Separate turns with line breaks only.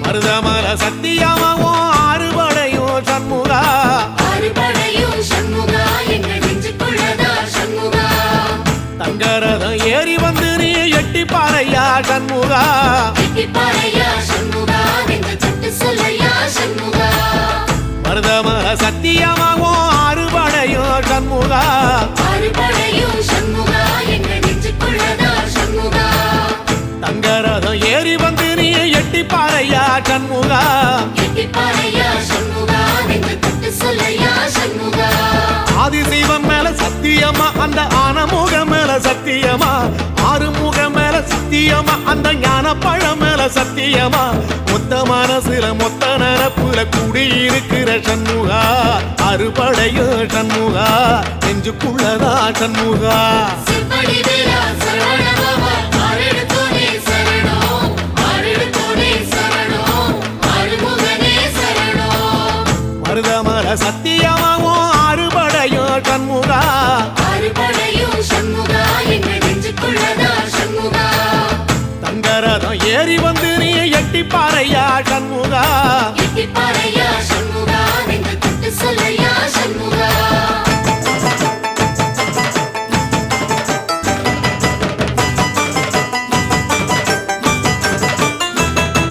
மருதமல சத்தியமாவும் ஆறுபடையும் சண்முகா
ஆறுபடையும் சண்முகா எங்க நெஞ்சுக்குள்ளதா சண்முகா
தங்கரதம் ஏறி வந்து நீ எட்டி பாறையா சண்முகா
எட்டி பாறையா சண்முகா எங்க சட்டு சொல்லையா சண்முகா
மருதமல சத்தியமாவும் ஆறுபடையும் சண்முகா
ஆறுபடையும் சண்முகா எங்க நெஞ்சுக்குள்ளதா சண்முகா
தங்கரதம் ஏறி வந்து நீ எட்டி பாறையா சண்முகா
எட்டி பாறையா சண்முகா எங்க சட்டு சொல்லையா சண்முகா
ஆதிசைவம் மேல சத்தியமா அந்த ஆனமுக மேல சத்தியமா ஆறுமுக மேல சத்தியமா அந்த ஞான பழம் மேல சத்தியமா மொத்த மனசுல மொத்த நரப்புல குடியிருக்கிற சண்முகா அறுபடையோ சண்முகா நெஞ்சுக்குள்ளதா சண்முகா
சிவடி வேலா சரவணபவா ஆரெடுத்தோனே சரணம் ஆரெடுத்தோனே சரணம் ஆறுமுகனே சரணம்
மருதமல சத்தியமாவும் ஆறுபடையோ சண்முகா
ஆறுபடையும் சண்முகா எங்க நெஞ்சுக்குள்ளதா சண்முகா
தங்கரதம் ஏறி வந்து நீ எட்டி பாறையா சண்முகா
எட்டி பாறையா சண்முகா எங்க தட்டு சொல்லையா சண்முகா